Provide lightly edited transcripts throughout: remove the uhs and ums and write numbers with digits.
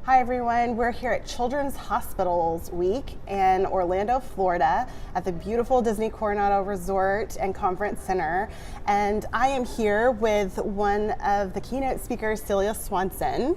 Hi everyone, we're here at Children's Hospitals Week in Orlando, Florida at the beautiful Disney Coronado Resort and Conference Center. And I am here with one of the keynote speakers, Celia Swanson.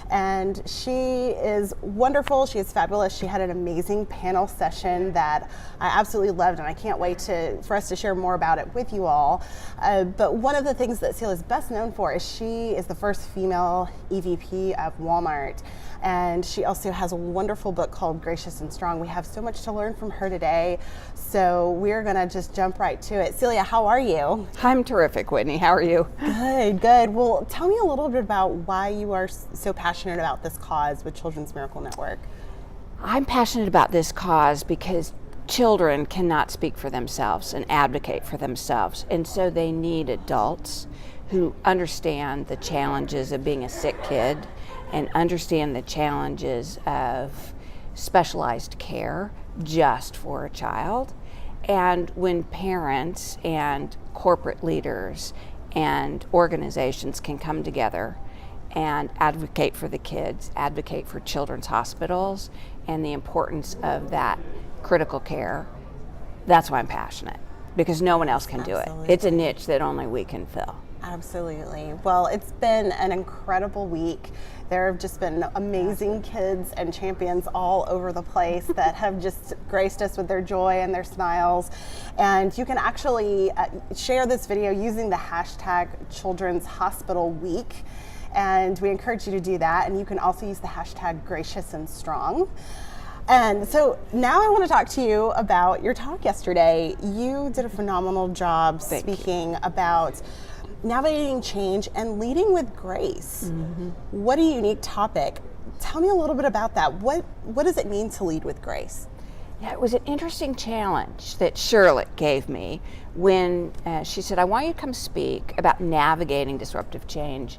And she is wonderful, she is fabulous. She had an amazing panel session that I absolutely loved, and I can't wait for us to share more about it with you all. But one of the things that Celia is best known for is she is the first female EVP of Walmart. And she also has a wonderful book called Gracious and Strong. We have so much to learn from her today, so we're gonna just jump right to it. Celia, how are you? I'm terrific, Whitney. How are you? Good, good. Well, tell me a little bit about why you are so passionate about this cause with Children's Miracle Network. I'm passionate about this cause because children cannot speak for themselves and advocate for themselves, and so they need adults who understand the challenges of being a sick kid and understand the challenges of specialized care just for a child. And when parents and corporate leaders and organizations can come together and advocate for the kids, advocate for children's hospitals and the importance of that critical care, that's why I'm passionate, because no one else can do it. It's a niche that only we can fill. Absolutely. Well, it's been an incredible week. There have just been amazing kids and champions all over the place that have just graced us with their joy and their smiles. And you can actually share this video using the hashtag Children's Hospital Week. And we encourage you to do that. And you can also use the hashtag Gracious and Strong. And so now I want to talk to you about your talk yesterday. You did a phenomenal job speaking about navigating change and leading with grace. Mm-hmm. What a unique topic. Tell me a little bit about that. What does it mean to lead with grace? Yeah, it was an interesting challenge that Charlotte gave me when she said, I want you to come speak about navigating disruptive change,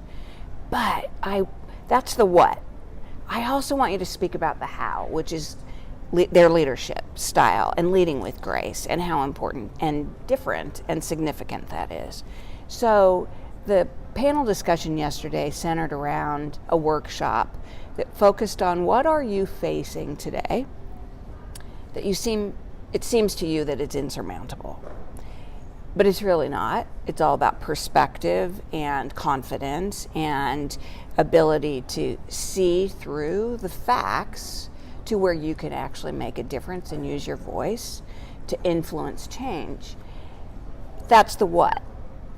but that's the what. I also want you to speak about the how, which is their leadership style and leading with grace and how important and different and significant that is. So the panel discussion yesterday centered around a workshop that focused on what are you facing today that it seems to you that it's insurmountable. But it's really not. It's all about perspective and confidence and ability to see through the facts to where you can actually make a difference and use your voice to influence change. That's the what.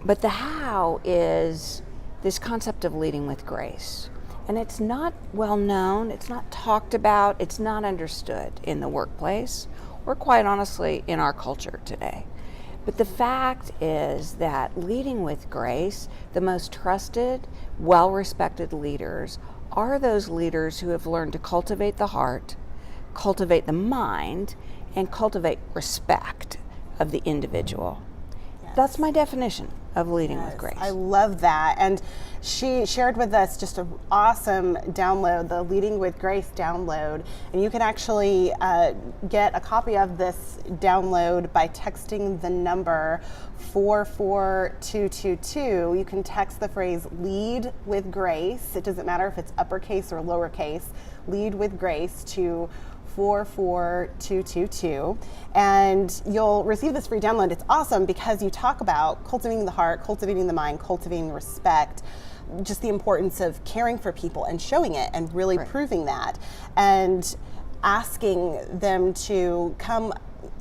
But the how is this concept of leading with grace. And it's not well known, it's not talked about, it's not understood in the workplace, or quite honestly in our culture today. But the fact is that leading with grace, the most trusted, well-respected leaders are those leaders who have learned to cultivate the heart, cultivate the mind, and cultivate respect of the individual. Yes. That's my definition of leading with grace. I love that. And she shared with us just an awesome download, the Leading with Grace download. And you can actually get a copy of this download by texting the number 44222. You can text the phrase lead with grace. It doesn't matter if it's uppercase or lowercase. Lead with grace to 44222, and you'll receive this free download. It's awesome because you talk about cultivating the heart, cultivating the mind, cultivating respect, just the importance of caring for people and showing it and really proving that, and asking them to come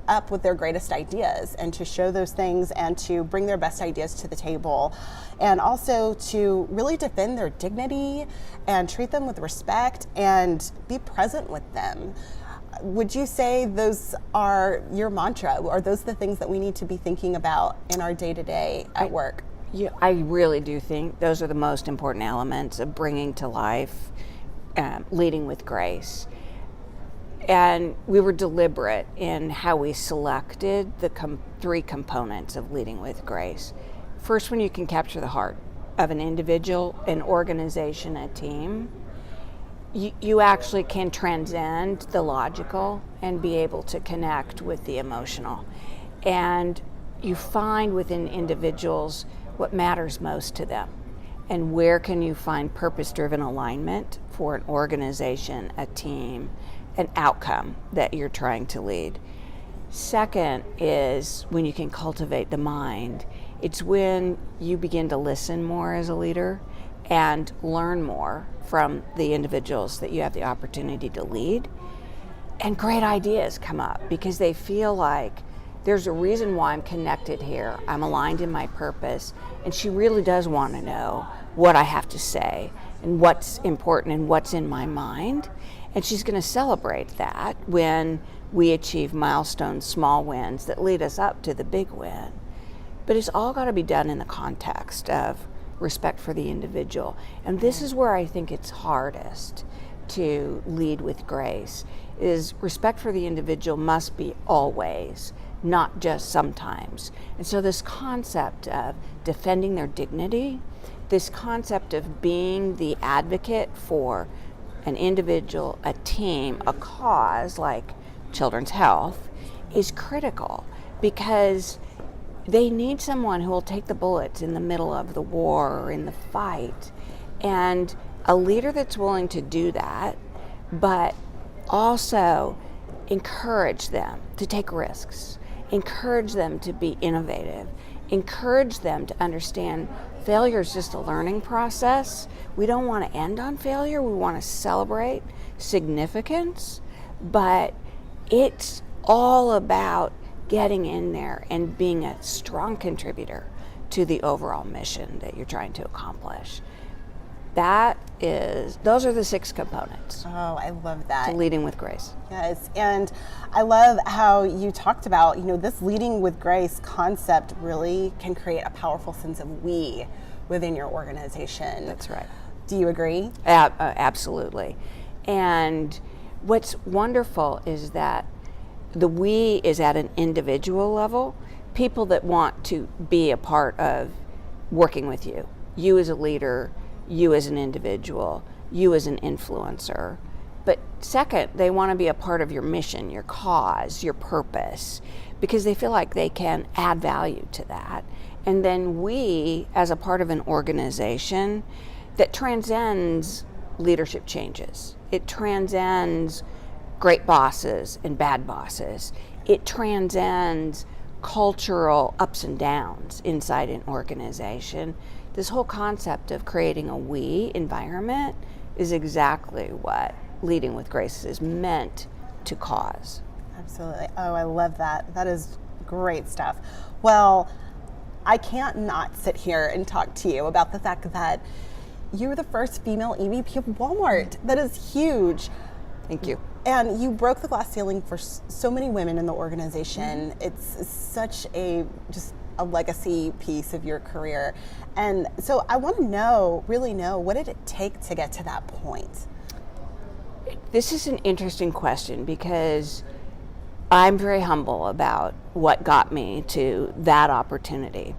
up with their greatest ideas and to show those things and to bring their best ideas to the table, and also to really defend their dignity and treat them with respect and be present with them. Would you say those are your mantra? Are those the things that we need to be thinking about in our day-to-day at work? Yeah, I really do think those are the most important elements of bringing to life leading with grace. And we were deliberate in how we selected the three components of leading with grace. First, when you can capture the heart of an individual, an organization, a team, you actually can transcend the logical and be able to connect with the emotional. And you find within individuals what matters most to them. And where can you find purpose-driven alignment for an organization, a team, an outcome that you're trying to lead. Second is when you can cultivate the mind. It's when you begin to listen more as a leader and learn more from the individuals that you have the opportunity to lead. And great ideas come up because they feel like there's a reason why I'm connected here. I'm aligned in my purpose, and she really does want to know what I have to say and what's important and what's in my mind. And she's going to celebrate that when we achieve milestones, small wins that lead us up to the big win. But it's all got to be done in the context of respect for the individual. And this is where I think it's hardest to lead with grace, is respect for the individual must be always, not just sometimes. And so this concept of defending their dignity, this concept of being the advocate for an individual, a team, a cause like children's health is critical, because they need someone who will take the bullets in the middle of the war or in the fight. And a leader that's willing to do that, but also encourage them to take risks, encourage them to be innovative, encourage them to understand failure is just a learning process. We don't want to end on failure. We want to celebrate significance, but it's all about getting in there and being a strong contributor to the overall mission that you're trying to accomplish. Those are the 6 components. Oh, I love that. To leading with grace. Yes, and I love how you talked about, this leading with grace concept really can create a powerful sense of we within your organization. That's right. Do you agree? Absolutely. And what's wonderful is that the we is at an individual level, people that want to be a part of working with you. You as a leader, you as an individual, you as an influencer. But second, they want to be a part of your mission, your cause, your purpose, because they feel like they can add value to that. And then we, as a part of an organization that transcends leadership changes, it transcends great bosses and bad bosses, it transcends cultural ups and downs inside an organization. This whole concept of creating a we environment is exactly what leading with grace is meant to cause. Absolutely. Oh, I love that. That is great stuff. Well, I can't not sit here and talk to you about the fact that you were the first female EVP of Walmart. That is huge. Thank you. And you broke the glass ceiling for so many women in the organization. Mm-hmm. It's such a legacy piece of your career. And so I want to really know, what did it take to get to that point? This is an interesting question because I'm very humble about what got me to that opportunity.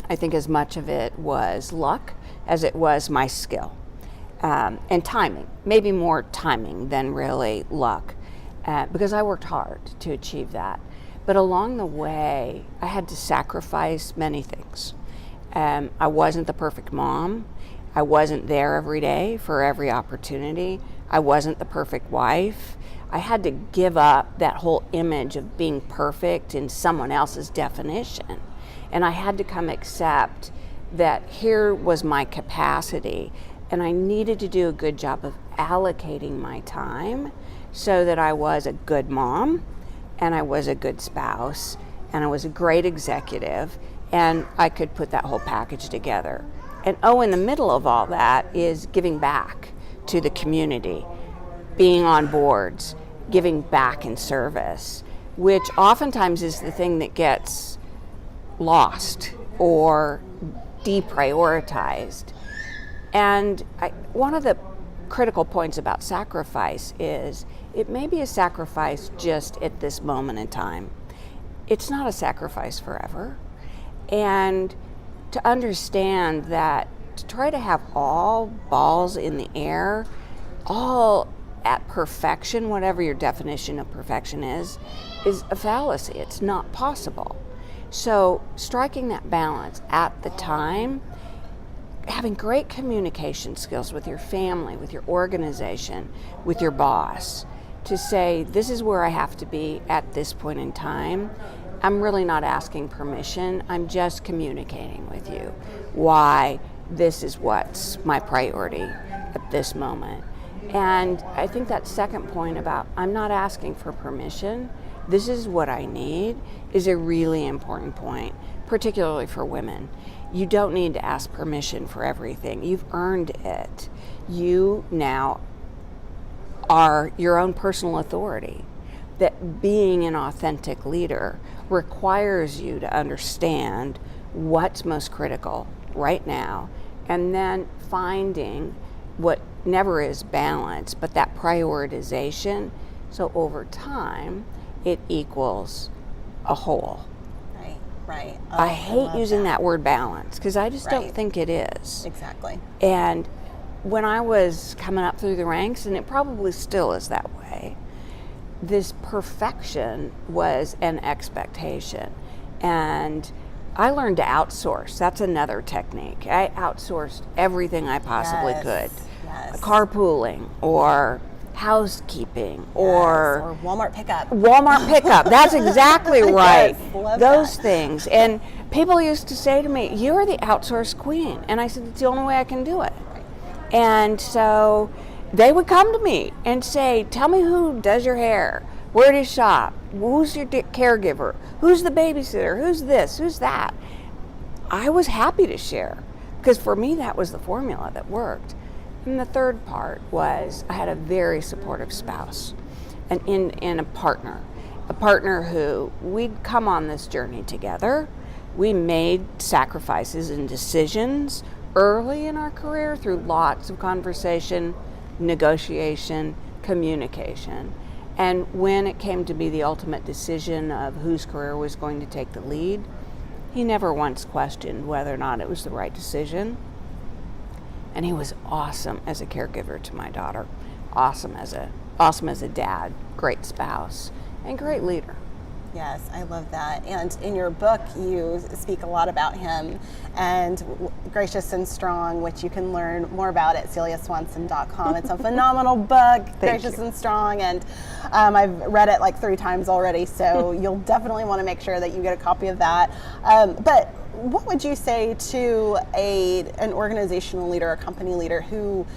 I think as much of it was luck as it was my skill. And timing, maybe more timing than really luck, because I worked hard to achieve that. But along the way, I had to sacrifice many things. I wasn't the perfect mom. I wasn't there every day for every opportunity. I wasn't the perfect wife. I had to give up that whole image of being perfect in someone else's definition. And I had to come accept that here was my capacity, and I needed to do a good job of allocating my time so that I was a good mom, and I was a good spouse, and I was a great executive, and I could put that whole package together. And in the middle of all that is giving back to the community, being on boards, giving back in service, which oftentimes is the thing that gets lost or deprioritized. And one of the critical points about sacrifice is it may be a sacrifice just at this moment in time. It's not a sacrifice forever. And to understand that to try to have all balls in the air, all at perfection, whatever your definition of perfection is a fallacy. It's not possible. So striking that balance at the time having great communication skills with your family, with your organization, with your boss, to say, this is where I have to be at this point in time. I'm really not asking permission. I'm just communicating with you why this is what's my priority at this moment. And I think that second point about I'm not asking for permission, this is what I need, is a really important point, particularly for women. You don't need to ask permission for everything. You've earned it. You now are your own personal authority. That being an authentic leader requires you to understand what's most critical right now, and then finding what never is balance, but that prioritization. So over time, it equals a whole. Right. I hate using that word balance because I just don't think it is. Exactly. And when I was coming up through the ranks, and it probably still is that way, this perfection was an expectation. And I learned to outsource. That's another technique. I outsourced everything I possibly could. Yes. Carpooling or housekeeping or Walmart pickup. That's exactly right. Yes, love those that. things. And people used to say to me, you're the outsourced queen. And I said, it's the only way I can do it. And so they would come to me and say, tell me who does your hair, where do you shop, who's your caregiver, who's the babysitter, who's this, who's that. I was happy to share because for me that was the formula that worked. And the third part was I had a very supportive spouse and in a partner who we'd come on this journey together. We made sacrifices and decisions early in our career through lots of conversation, negotiation, communication. And when it came to be the ultimate decision of whose career was going to take the lead, he never once questioned whether or not it was the right decision. And he was awesome as a caregiver to my daughter, awesome as a dad, great spouse, and great leader. Yes, I love that. And in your book, you speak a lot about him and Gracious and Strong, which you can learn more about at celiaswanson.com. It's a phenomenal book, Gracious and Strong, and I've read it like 3 times already, so you'll definitely want to make sure that you get a copy of that. But what would you say to an organizational leader, a company leader who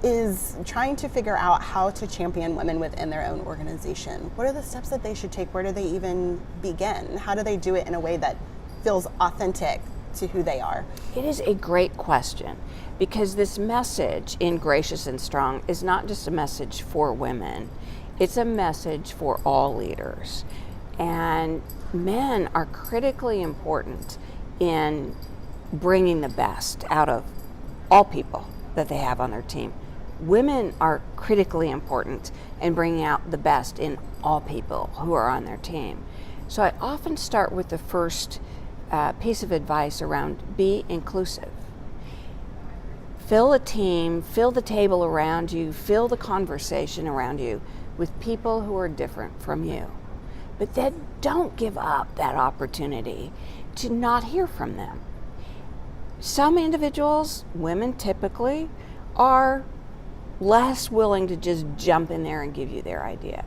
is trying to figure out how to champion women within their own organization? What are the steps that they should take? Where do they even begin? How do they do it in a way that feels authentic to who they are? It is a great question because this message in Gracious and Strong is not just a message for women. It's a message for all leaders. And men are critically important in bringing the best out of all people that they have on their team. Women are critically important in bringing out the best in all people who are on their team. So I often start with the first piece of advice around be inclusive. Fill a team, fill the table around you, fill the conversation around you with people who are different from you. But then don't give up that opportunity to not hear from them. Some individuals, women typically, are less willing to just jump in there and give you their idea.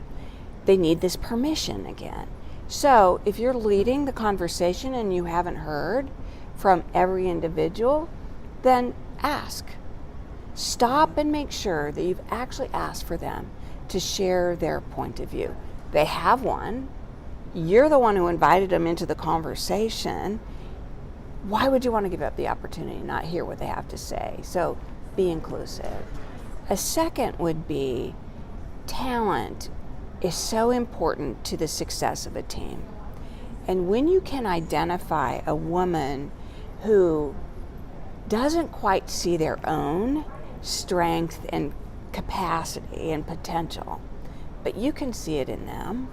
They need this permission again. So if you're leading the conversation and you haven't heard from every individual, then ask. Stop and make sure that you've actually asked for them to share their point of view. They have one. You're the one who invited them into the conversation. Why would you want to give up the opportunity to not hear what they have to say? So be inclusive. A second would be talent is so important to the success of a team. And when you can identify a woman who doesn't quite see their own strength and capacity and potential, but you can see it in them,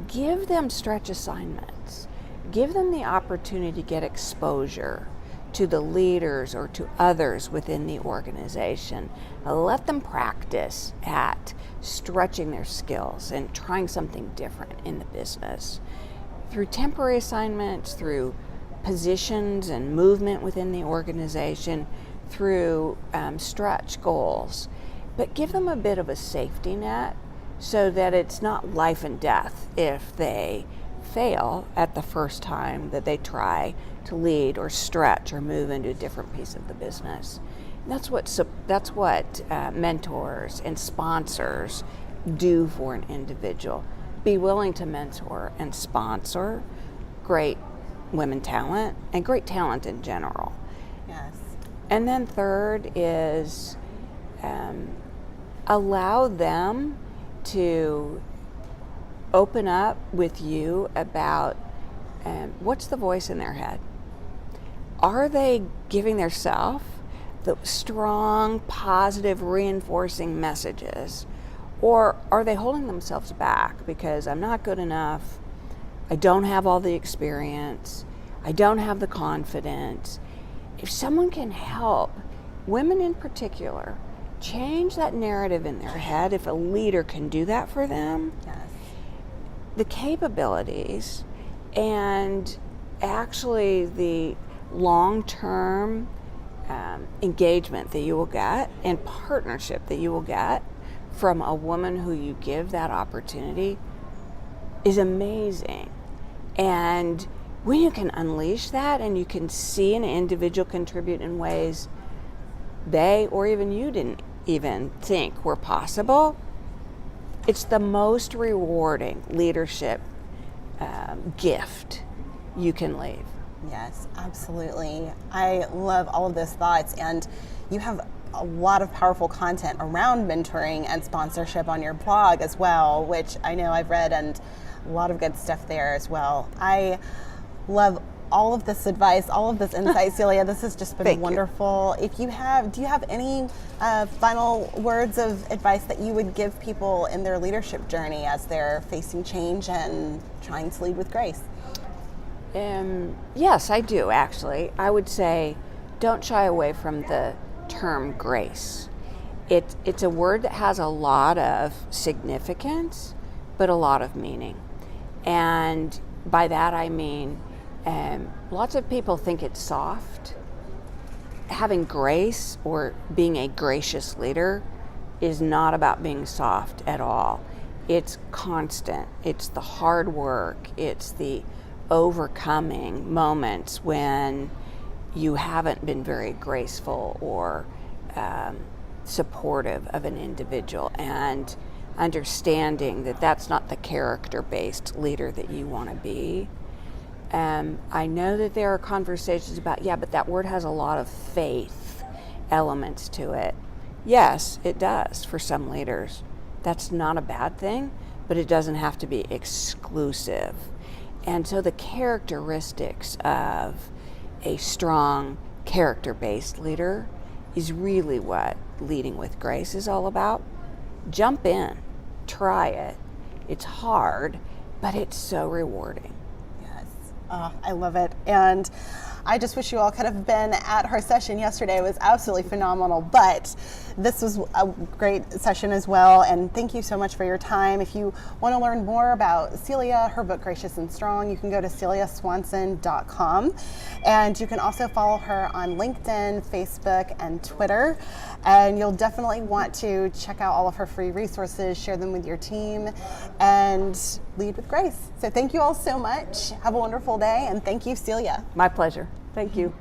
give them stretch assignments. Give them the opportunity to get exposure to the leaders or to others within the organization. Let them practice at stretching their skills and trying something different in the business. Through temporary assignments, through positions and movement within the organization, through stretch goals, but give them a bit of a safety net so that it's not life and death if they fail at the first time that they try to lead or stretch or move into a different piece of the business. And that's what mentors and sponsors do for an individual. Be willing to mentor and sponsor great women talent and great talent in general. Yes. And then third is allow them to open up with you about what's the voice in their head. Are they giving themselves the strong, positive, reinforcing messages, or are they holding themselves back because I'm not good enough, I don't have all the experience, I don't have the confidence? If someone can help women in particular change that narrative in their head, if a leader can do that for them, Yes. the capabilities and actually the long-term engagement that you will get and partnership that you will get from a woman who you give that opportunity is amazing. And when you can unleash that and you can see an individual contribute in ways they or even you didn't even think were possible, it's the most rewarding leadership gift you can leave. Yes, absolutely. I love all of those thoughts, and you have a lot of powerful content around mentoring and sponsorship on your blog as well, which I know I've read, and a lot of good stuff there as well. I love all of this advice, all of this insight, Celia. This has just been Thank you. wonderful. Do you have any final words of advice that you would give people in their leadership journey as they're facing change and trying to lead with grace? Yes, I do, actually. I would say don't shy away from the term grace. It's a word that has a lot of significance, but a lot of meaning. And by that I mean lots of people think it's soft. Having grace or being a gracious leader is not about being soft at all. It's constant. It's the hard work. It's the overcoming moments when you haven't been very graceful or supportive of an individual, and understanding that that's not the character-based leader that you want to be. I know that there are conversations about, but that word has a lot of faith elements to it. Yes, it does for some leaders. That's not a bad thing, but it doesn't have to be exclusive. And so the characteristics of a strong character-based leader is really what leading with grace is all about. Jump in, try it. It's hard, but it's so rewarding. I love it. And I just wish you all could have been at her session yesterday. It was absolutely phenomenal, but this was a great session as well. And thank you so much for your time. If you want to learn more about Celia, her book, Gracious and Strong, you can go to celiaswanson.com. And you can also follow her on LinkedIn, Facebook, and Twitter. And you'll definitely want to check out all of her free resources, share them with your team, and lead with grace. So thank you all so much. Have a wonderful day, and thank you, Celia. My pleasure. Thank you.